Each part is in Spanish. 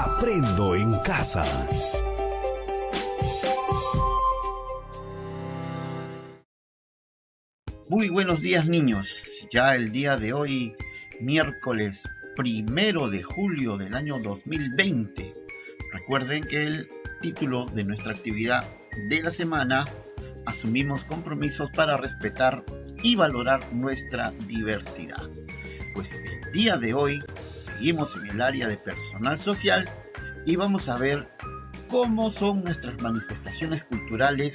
Aprendo en casa. Muy buenos días, niños. Ya el día de hoy, miércoles 1 de julio del año 2020. Recuerden que el título de nuestra actividad de la semana: asumimos compromisos para respetar y valorar nuestra diversidad. Pues el día de hoy seguimos en el área de personal social y vamos a ver cómo son nuestras manifestaciones culturales,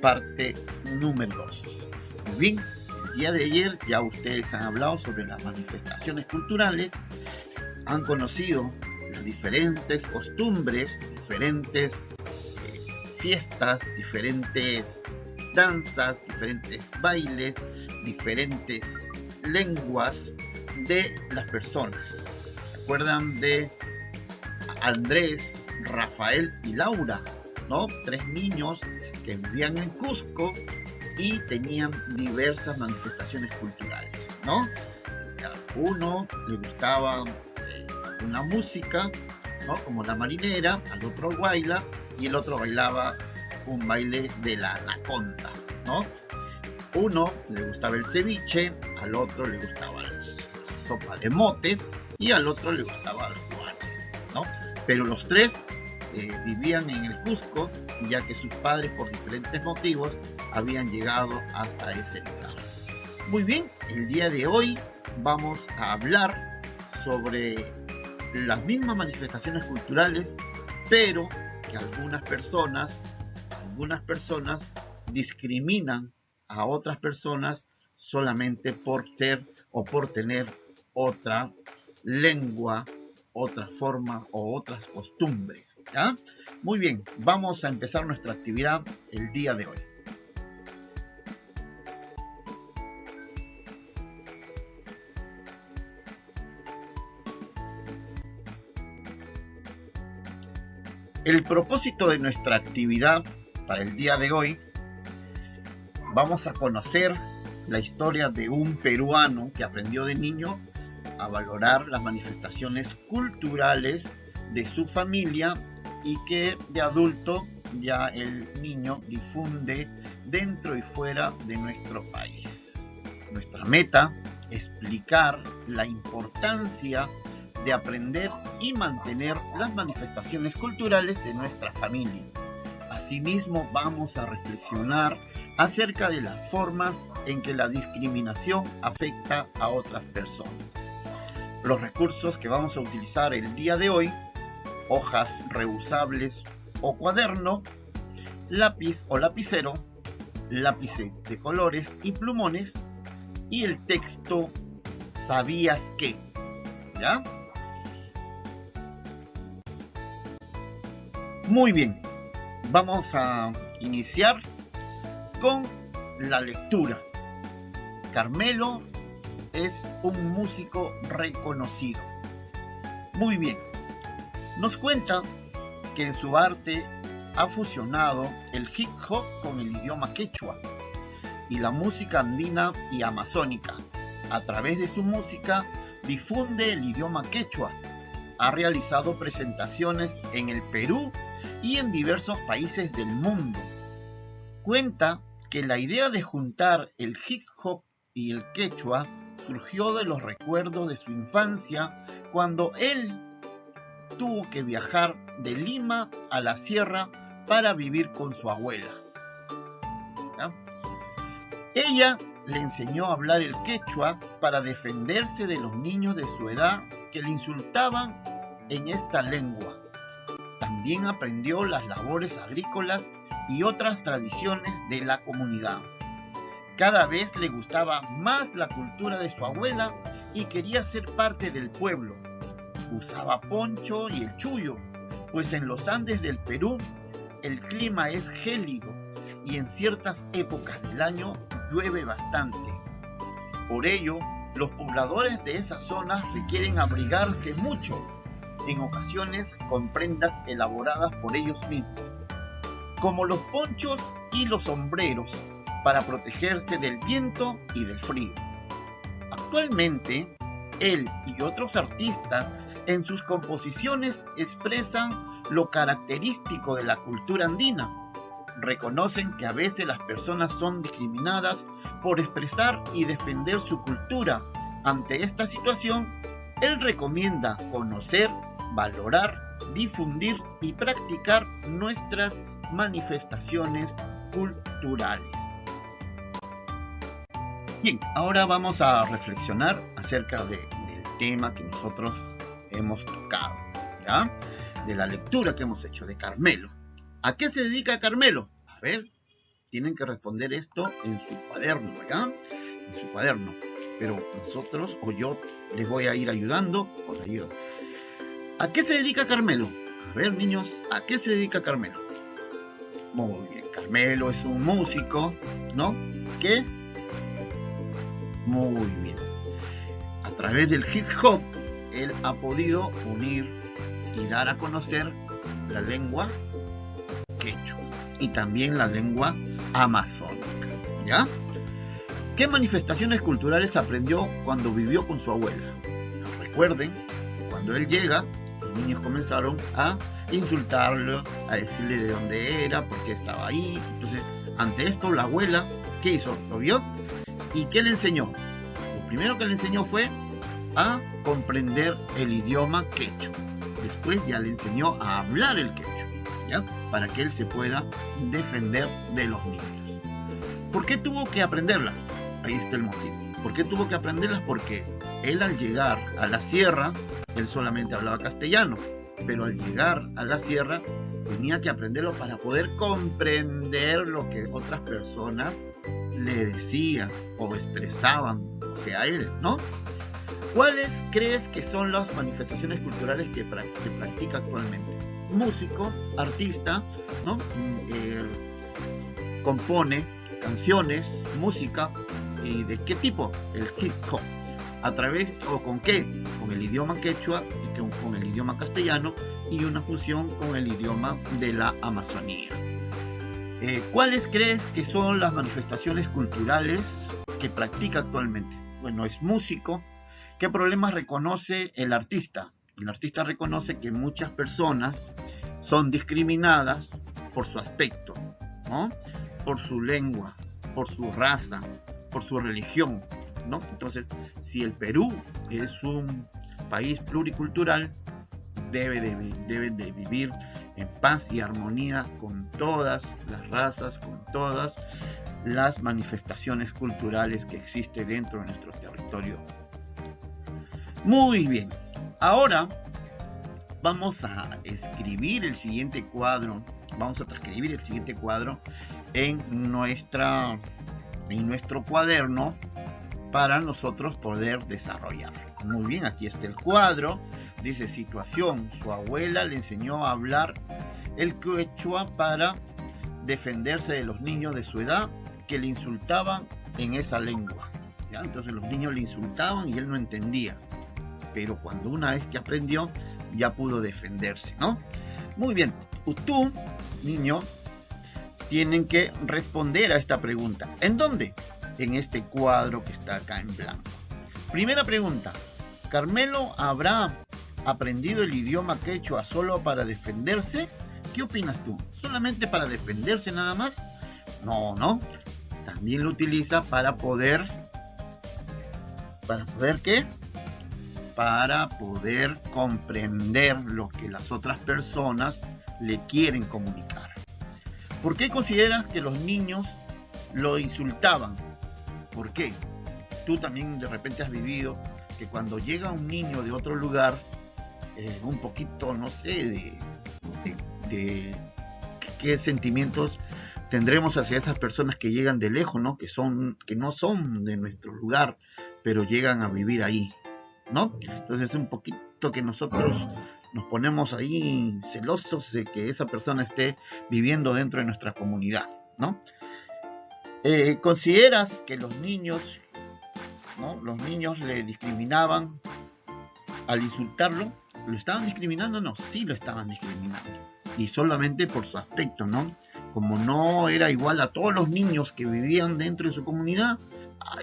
parte número 2. Muy bien, el día de ayer ya ustedes han hablado sobre las manifestaciones culturales, han conocido las diferentes costumbres, diferentes fiestas, diferentes danzas, diferentes bailes, diferentes lenguas de las personas. ¿Se acuerdan de Andrés, Rafael y Laura, ¿no? 3 niños que vivían en Cusco y tenían diversas manifestaciones culturales, ¿no? A uno le gustaba una música, ¿no? Como la marinera, al otro baila y el otro bailaba un baile de la anaconda, ¿no? Uno le gustaba el ceviche, al otro le gustaba la sopa de mote y al otro le gustaba los guanes, ¿no? Pero los 3 vivían en el Cusco, ya que sus padres, por diferentes motivos, habían llegado hasta ese lugar. Muy bien, el día de hoy vamos a hablar sobre las mismas manifestaciones culturales, pero que algunas personas discriminan a otras personas solamente por ser o por tener otra lengua, otra forma o otras costumbres, ¿ya? Muy bien, vamos a empezar nuestra actividad el día de hoy. El propósito de nuestra actividad para el día de hoy, vamos a conocer la historia de un peruano que aprendió de niño a valorar las manifestaciones culturales de su familia y que de adulto ya el niño difunde dentro y fuera de nuestro país. Nuestra meta es explicar la importancia de aprender y mantener las manifestaciones culturales de nuestra familia. Asimismo, vamos a reflexionar acerca de las formas en que la discriminación afecta a otras personas. Los recursos que vamos a utilizar el día de hoy: hojas reusables o cuaderno, lápiz o lapicero, lápices de colores y plumones, y el texto ¿sabías qué? ¿Ya? Muy bien, vamos a iniciar con la lectura. Carmelo es un músico reconocido. Muy bien, nos cuenta que en su arte ha fusionado el hip hop con el idioma quechua y la música andina y amazónica. A través de su música difunde el idioma quechua. Ha realizado presentaciones en el Perú y en diversos países del mundo. Cuenta que la idea de juntar el hip hop y el quechua surgió de los recuerdos de su infancia, cuando él tuvo que viajar de Lima a la sierra para vivir con su abuela. ¿Ya? Ella le enseñó a hablar el quechua para defenderse de los niños de su edad que le insultaban en esta lengua. También aprendió las labores agrícolas y otras tradiciones de la comunidad. Cada vez le gustaba más la cultura de su abuela y quería ser parte del pueblo. Usaba poncho y el chullo, pues en los Andes del Perú el clima es gélido y en ciertas épocas del año llueve bastante. Por ello, los pobladores de esas zonas requieren abrigarse mucho, en ocasiones con prendas elaboradas por ellos mismos, como los ponchos y los sombreros, para protegerse del viento y del frío. Actualmente, él y otros artistas En sus composiciones expresan lo característico de la cultura andina. Reconocen que a veces las personas son discriminadas por expresar y defender su cultura. Ante esta situación, él recomienda conocer, valorar, difundir y practicar nuestras manifestaciones culturales. Bien, ahora vamos a reflexionar acerca del tema que nosotros hemos tocado, ¿ya? De la lectura que hemos hecho de Carmelo. ¿A qué se dedica Carmelo? A ver, tienen que responder esto en su cuaderno, ¿ya? En su cuaderno. Pero nosotros o yo les voy a ir ayudando con ayuda. ¿A qué se dedica Carmelo? A ver, niños, ¿a qué se dedica Carmelo? Muy bien, Carmelo es un músico, ¿no? ¿Qué? Muy bien. A través del hip hop, él ha podido unir y dar a conocer la lengua quechua y también la lengua amazónica, ¿ya? ¿Qué manifestaciones culturales aprendió cuando vivió con su abuela? Recuerden, cuando él llega, los niños comenzaron a insultarlo, a decirle de dónde era, por qué estaba ahí. Entonces, ante esto, la abuela, ¿qué hizo? ¿Lo vio? ¿Y qué le enseñó? Lo primero que le enseñó fue a comprender el idioma quechua. Después ya le enseñó a hablar el quechua, ¿ya? Para que él se pueda defender de los niños. ¿Por qué tuvo que aprenderla? Ahí está el motivo. ¿Por qué tuvo que aprenderlas? Porque él al llegar a la sierra, él solamente hablaba castellano, pero al llegar a la sierra tenía que aprenderlo para poder comprender lo que otras personas le decían o expresaban hacia él, ¿no? ¿Cuáles crees que son las manifestaciones culturales que practica actualmente? Músico, artista, ¿no? Compone canciones, música. ¿Y de qué tipo? El hip hop. ¿A través o con qué? Con el idioma quechua y con el idioma castellano y una fusión con el idioma de la Amazonía. ¿Cuáles crees que son las manifestaciones culturales que practica actualmente? Bueno, es músico. ¿Qué problemas reconoce el artista? El artista reconoce que muchas personas son discriminadas por su aspecto, ¿no? Por su lengua, por su raza, por su religión, ¿no? Entonces, si el Perú es un país pluricultural, deben de vivir en paz y armonía con todas las razas, con todas las manifestaciones culturales que existen dentro de nuestro territorio. Muy bien, ahora vamos a escribir el siguiente cuadro, vamos a transcribir el siguiente cuadro en nuestro cuaderno para nosotros poder desarrollarlo. Muy bien, aquí está el cuadro. Dice situación, su abuela le enseñó a hablar el quechua para defenderse de los niños de su edad que le insultaban en esa lengua, ¿ya? Entonces los niños le insultaban y él no entendía, pero cuando una vez que aprendió ya pudo defenderse, ¿no? Muy bien, tú, niño, tienen que responder a esta pregunta. ¿En dónde? En este cuadro que está acá en blanco. Primera pregunta, ¿Carmelo habrá aprendido el idioma quechua solo para defenderse? ¿Qué opinas tú? ¿Solamente para defenderse nada más? No. También lo utiliza para poder... ¿Para poder qué? Para poder comprender lo que las otras personas le quieren comunicar. ¿Por qué consideras que los niños lo insultaban? ¿Por qué? Tú también de repente has vivido que cuando llega un niño de otro lugar, un poquito, no sé, de qué sentimientos tendremos hacia esas personas que llegan de lejos, ¿no? Que no son de nuestro lugar, pero llegan a vivir ahí, ¿no? Entonces es un poquito que nosotros nos ponemos ahí celosos de que esa persona esté viviendo dentro de nuestra comunidad, ¿no? ¿Consideras que los niños, ¿no? Los niños le discriminaban al insultarlo? ¿Lo estaban discriminando? No, sí lo estaban discriminando. Y solamente por su aspecto, ¿no? Como no era igual a todos los niños que vivían dentro de su comunidad,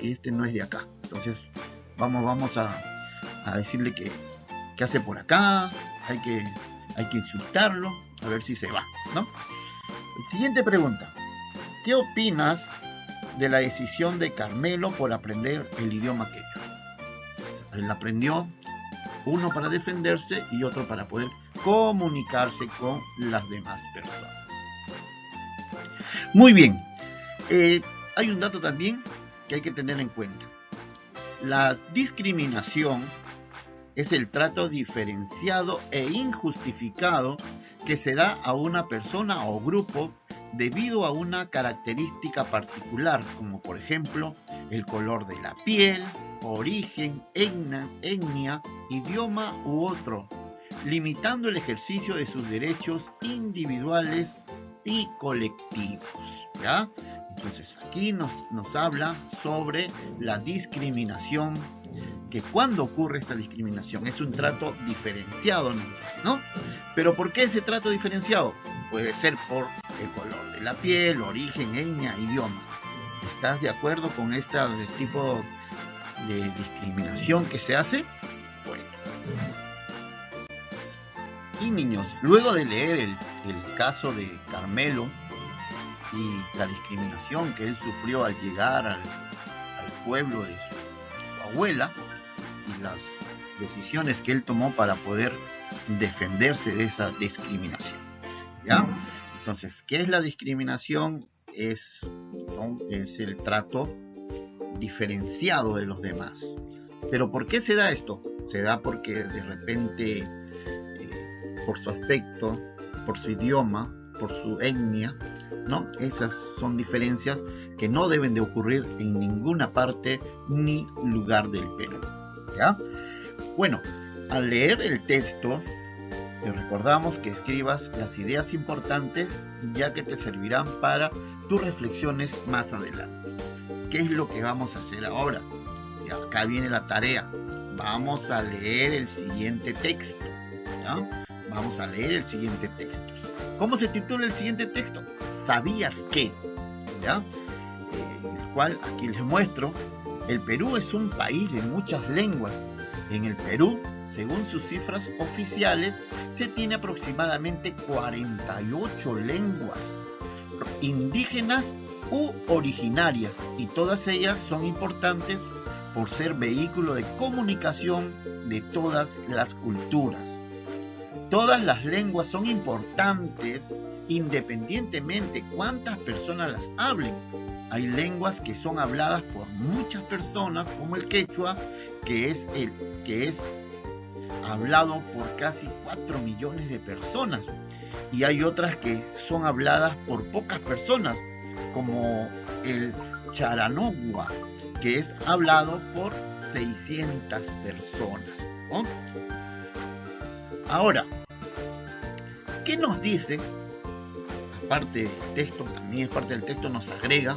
este no es de acá. Entonces vamos a decirle que ¿qué hace por acá? Hay que insultarlo, a ver si se va, ¿no? Siguiente pregunta. ¿Qué opinas de la decisión de Carmelo por aprender el idioma quechua? Él aprendió, uno para defenderse y otro para poder comunicarse con las demás personas. Muy bien. Hay un dato también que hay que tener en cuenta. La discriminación es el trato diferenciado e injustificado que se da a una persona o grupo debido a una característica particular, como por ejemplo el color de la piel, origen, etnia, idioma u otro, limitando el ejercicio de sus derechos individuales y colectivos, ¿ya? Entonces aquí nos habla sobre la discriminación, que cuando ocurre esta discriminación es un trato diferenciado, ¿no? Pero ¿por qué ese trato diferenciado? Puede ser por el color de la piel, origen, etnia, idioma. ¿Estás de acuerdo con este tipo de discriminación que se hace? Bueno. Y niños, luego de leer el caso de Carmelo y la discriminación que él sufrió al llegar al pueblo de su abuela y las decisiones que él tomó para poder defenderse de esa discriminación, ¿ya? Entonces, ¿qué es la discriminación? Es el trato diferenciado de los demás. ¿Pero por qué se da esto? Se da porque de repente, por su aspecto, por su idioma, por su etnia, ¿no? Esas son diferencias que no deben de ocurrir en ninguna parte ni lugar del Perú, ¿ya? Bueno, al leer el texto, te recordamos que escribas las ideas importantes, ya que te servirán para tus reflexiones más adelante. ¿Qué es lo que vamos a hacer ahora? Y acá viene la tarea. Vamos a leer el siguiente texto, ¿ya? Vamos a leer el siguiente texto. ¿Cómo se titula el siguiente texto? ¿Sabías qué? ¿Ya? El cual aquí les muestro. El Perú es un país de muchas lenguas. En el Perú, según sus cifras oficiales, se tiene aproximadamente 48 lenguas indígenas u originarias, y todas ellas son importantes por ser vehículo de comunicación de todas las culturas. Todas las lenguas son importantes independientemente cuántas personas las hablen. Hay lenguas que son habladas por muchas personas, como el quechua, que es hablado por casi 4 millones de personas, y hay otras que son habladas por pocas personas, como el charanogua, que es hablado por 600 personas, ¿no? Ahora, ¿qué nos dice? Aparte del texto, también es parte del texto, nos agrega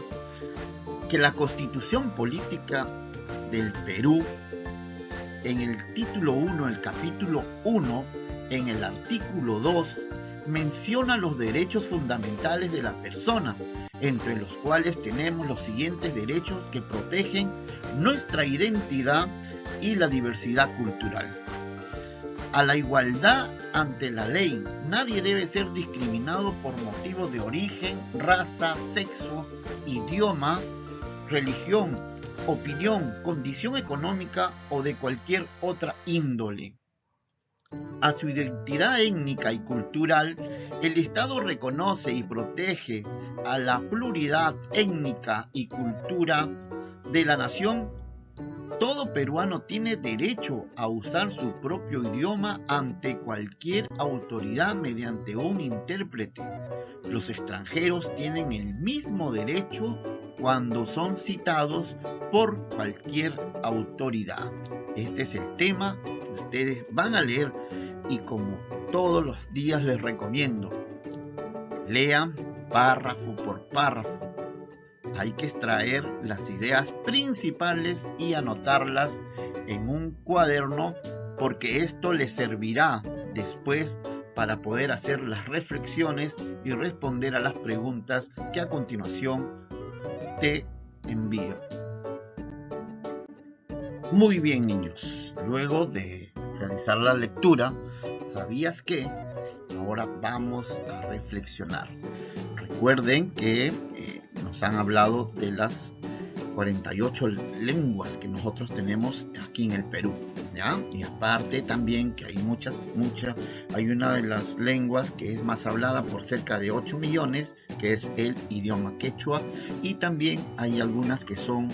que la Constitución Política del Perú, en el título 1, el capítulo 1, en el artículo 2, menciona los derechos fundamentales de la persona, entre los cuales tenemos los siguientes derechos que protegen nuestra identidad y la diversidad cultural. A la igualdad ante la ley. Nadie debe ser discriminado por motivos de origen, raza, sexo, idioma, religión, opinión, condición económica o de cualquier otra índole. A su identidad étnica y cultural, el Estado reconoce y protege a la pluralidad étnica y cultura de la nación. Todo peruano tiene derecho a usar su propio idioma ante cualquier autoridad mediante un intérprete. Los extranjeros tienen el mismo derecho cuando son citados por cualquier autoridad. Este es el tema que ustedes van a leer, y como todos los días les recomiendo, lean párrafo por párrafo. Hay que extraer las ideas principales y anotarlas en un cuaderno, porque esto les servirá después para poder hacer las reflexiones y responder a las preguntas que a continuación te envío. Muy bien, niños, luego de realizar la lectura, ¿sabías qué? Ahora vamos a reflexionar. Recuerden que nos han hablado de las 48 lenguas que nosotros tenemos aquí en el Perú, ¿ya? Y aparte también que hay hay una de las lenguas que es más hablada por cerca de 8 millones, que es el idioma quechua, y también hay algunas que son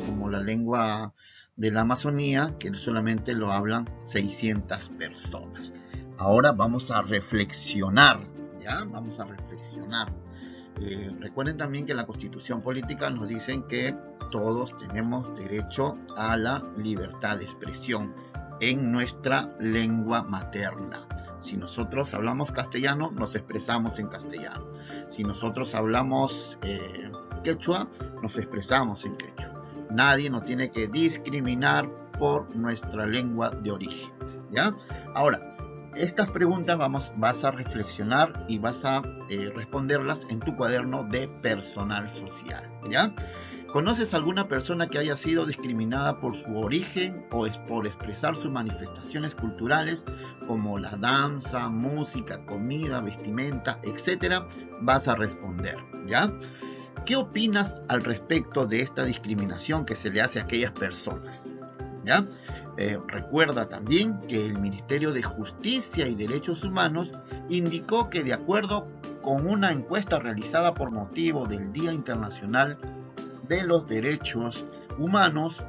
como la lengua de la Amazonía, que solamente lo hablan 600 personas. Ahora vamos a reflexionar, ¿ya? Vamos a reflexionar. Recuerden también que la Constitución Política nos dicen que todos tenemos derecho a la libertad de expresión en nuestra lengua materna. Si nosotros hablamos castellano, nos expresamos en castellano. Si nosotros hablamos quechua, nos expresamos en quechua. Nadie nos tiene que discriminar por nuestra lengua de origen, ¿ya? Ahora, estas preguntas vas a reflexionar y vas a responderlas en tu cuaderno de personal social, ¿ya? ¿Conoces alguna persona que haya sido discriminada por su origen o por expresar sus manifestaciones culturales como la danza, música, comida, vestimenta, etcétera? Vas a responder, ¿ya? ¿Qué opinas al respecto de esta discriminación que se le hace a aquellas personas? ¿Ya? Recuerda también que el Ministerio de Justicia y Derechos Humanos indicó que de acuerdo con una encuesta realizada por motivo del Día Internacional de los Derechos Humanos,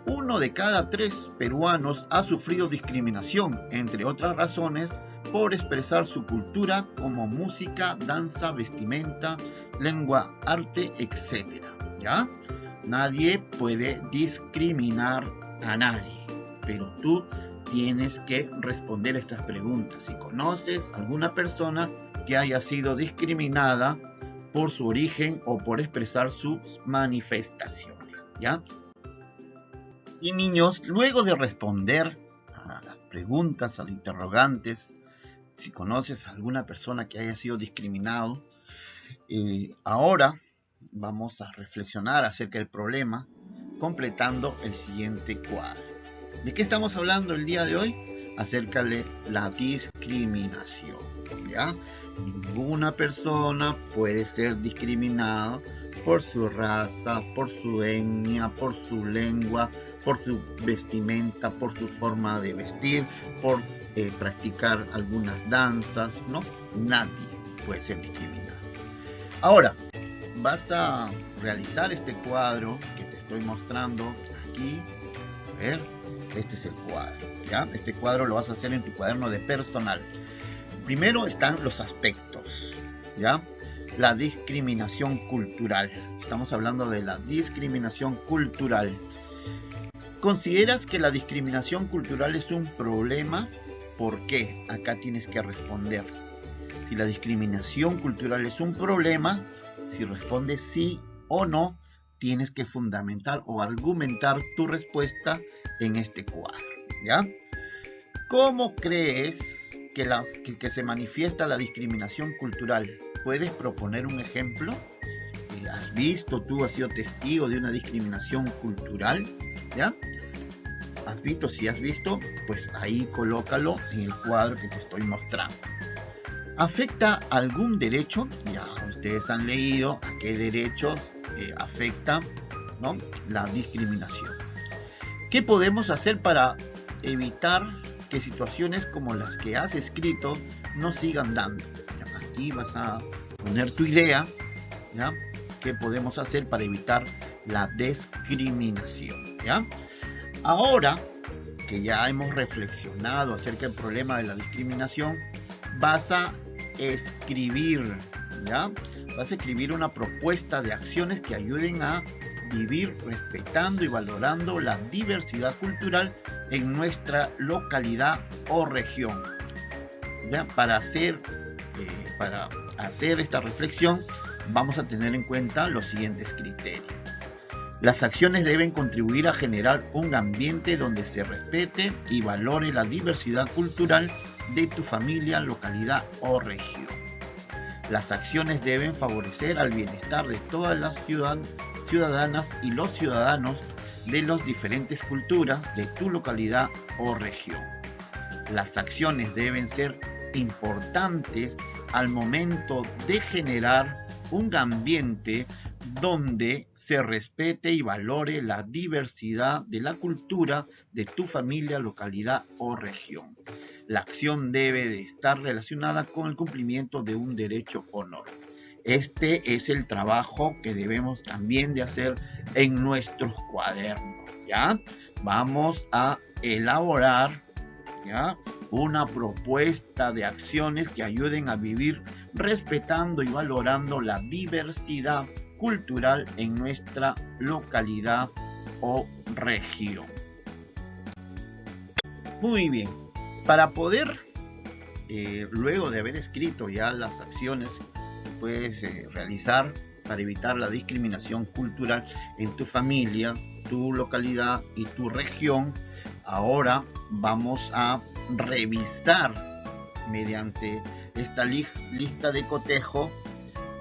1 de cada 3 peruanos ha sufrido discriminación, entre otras razones, por expresar su cultura como música, danza, vestimenta, lengua, arte, etc. ¿Ya? Nadie puede discriminar a nadie, pero tú tienes que responder estas preguntas. Si conoces alguna persona que haya sido discriminada por su origen o por expresar sus manifestaciones, ¿ya? Y niños, luego de responder a las preguntas, a los interrogantes, si conoces a alguna persona que haya sido discriminado, ahora vamos a reflexionar acerca del problema, completando el siguiente cuadro. ¿De qué estamos hablando el día de hoy? Acerca de la discriminación, ¿ya? Ninguna persona puede ser discriminada por su raza, por su etnia, por su lengua, por su vestimenta, por su forma de vestir, por practicar algunas danzas, ¿no? Nadie puede ser discriminado. Ahora, basta realizar este cuadro que te estoy mostrando aquí. A ver, este es el cuadro, ¿ya? Este cuadro lo vas a hacer en tu cuaderno de personal. Primero están los aspectos, ¿ya? La discriminación cultural. Estamos hablando de la discriminación cultural. ¿Consideras que la discriminación cultural es un problema? ¿Por qué? Acá tienes que responder. Si la discriminación cultural es un problema, si respondes sí o no, tienes que fundamentar o argumentar tu respuesta en este cuadro, ¿ya? ¿Cómo crees que se manifiesta la discriminación cultural? ¿Puedes proponer un ejemplo? ¿Has visto, tú has sido testigo de una discriminación cultural? ¿Ya? ¿Has visto? Si has visto, pues ahí colócalo en el cuadro que te estoy mostrando. ¿Afecta algún derecho? Ya ustedes han leído a qué derechos afecta, ¿no?, la discriminación. ¿Qué podemos hacer para evitar que situaciones como las que has escrito no sigan dando? Aquí vas a poner tu idea, ¿ya? ¿Qué podemos hacer para evitar la discriminación? ¿Ya? Ahora que ya hemos reflexionado acerca del problema de la discriminación, vas a escribir, ¿ya? Vas a escribir una propuesta de acciones que ayuden a vivir respetando y valorando la diversidad cultural en nuestra localidad o región. ¿Ya? Para hacer esta reflexión vamos a tener en cuenta los siguientes criterios. Las acciones deben contribuir a generar un ambiente donde se respete y valore la diversidad cultural de tu familia, localidad o región. Las acciones deben favorecer al bienestar de todas las ciudadanas y los ciudadanos de las diferentes culturas de tu localidad o región. Las acciones deben ser importantes al momento de generar un ambiente donde se respete y valore la diversidad de la cultura de tu familia, localidad o región. La acción debe de estar relacionada con el cumplimiento de un derecho o norma. Este es el trabajo que debemos también de hacer en nuestros cuadernos, ¿ya? Vamos a elaborar, ¿ya?, una propuesta de acciones que ayuden a vivir respetando y valorando la diversidad cultural en nuestra localidad o región. Muy bien, para poder, luego de haber escrito ya las acciones que puedes realizar para evitar la discriminación cultural en tu familia, tu localidad y tu región, ahora vamos a revisar mediante esta lista de cotejo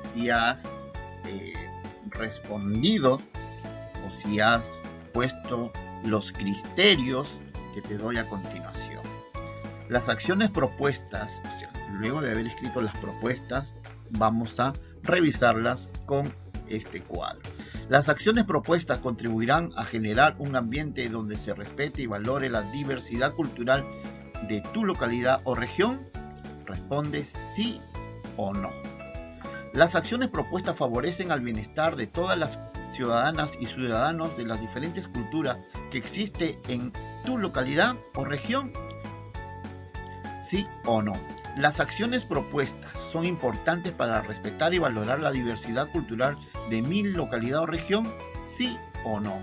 si has respondido o si has puesto los criterios que te doy a continuación. Las acciones propuestas, o sea, luego de haber escrito las propuestas, vamos a revisarlas con este cuadro. Las acciones propuestas contribuirán a generar un ambiente donde se respete y valore la diversidad cultural de tu localidad o región. Responde sí o no. Las acciones propuestas favorecen al bienestar de todas las ciudadanas y ciudadanos de las diferentes culturas que existen en tu localidad o región. Sí o no. Las acciones propuestas son importantes para respetar y valorar la diversidad cultural de mi localidad o región. Sí o no.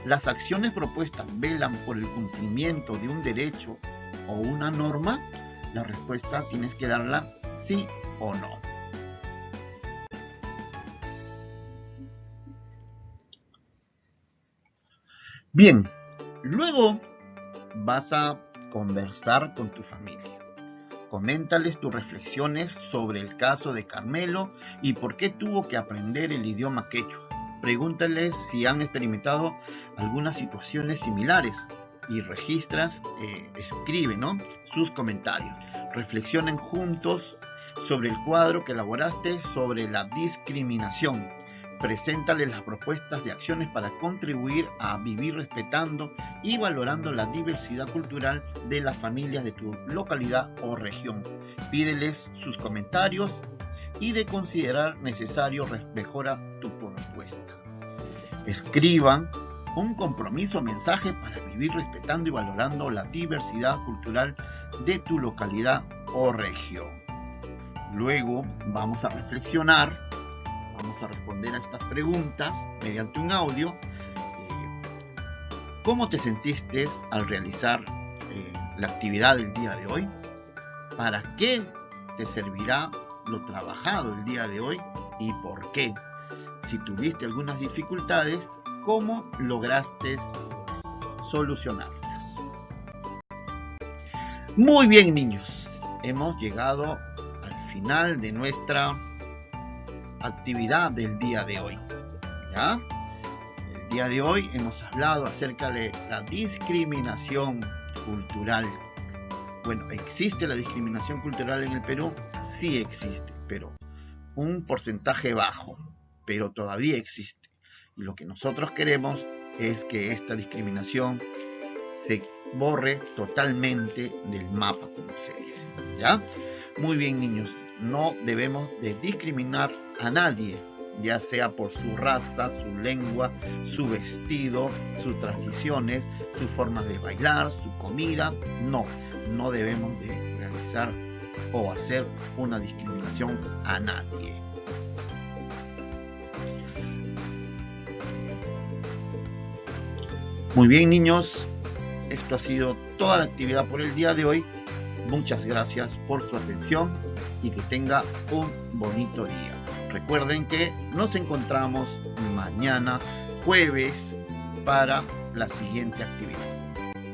Las acciones propuestas velan por el cumplimiento de un derecho o una norma. La respuesta tienes que darla sí o no. Bien, luego vas a conversar con tu familia. Coméntales tus reflexiones sobre el caso de Carmelo y por qué tuvo que aprender el idioma quechua. Pregúntales si han experimentado algunas situaciones similares y registras, escribe, ¿no?, sus comentarios. Reflexionen juntos sobre el cuadro que elaboraste sobre la discriminación. Preséntales las propuestas de acciones para contribuir a vivir respetando y valorando la diversidad cultural de las familias de tu localidad o región. Pídeles sus comentarios y de considerar necesario mejora tu propuesta. Escriban un compromiso o mensaje para vivir respetando y valorando la diversidad cultural de tu localidad o región. Luego vamos a reflexionar. Vamos a responder a estas preguntas mediante un audio. ¿Cómo te sentiste al realizar la actividad del día de hoy? ¿Para qué te servirá lo trabajado el día de hoy y por qué? Si tuviste algunas dificultades, ¿cómo lograste solucionarlas? Muy bien, niños, hemos llegado al final de nuestra actividad del día de hoy, ¿ya? El día de hoy hemos hablado acerca de la discriminación cultural. Bueno, ¿existe la discriminación cultural en el Perú? Sí existe, pero un porcentaje bajo, pero todavía existe. Y lo que nosotros queremos es que esta discriminación se borre totalmente del mapa, como se dice, ¿ya? Muy bien, niños. No debemos de discriminar a nadie, ya sea por su raza, su lengua, su vestido, sus tradiciones, sus formas de bailar, su comida. No debemos de realizar o hacer una discriminación a nadie. Muy bien, niños, esto ha sido toda la actividad por el día de hoy. Muchas gracias por su atención y que tenga un bonito día. Recuerden que nos encontramos mañana jueves para la siguiente actividad.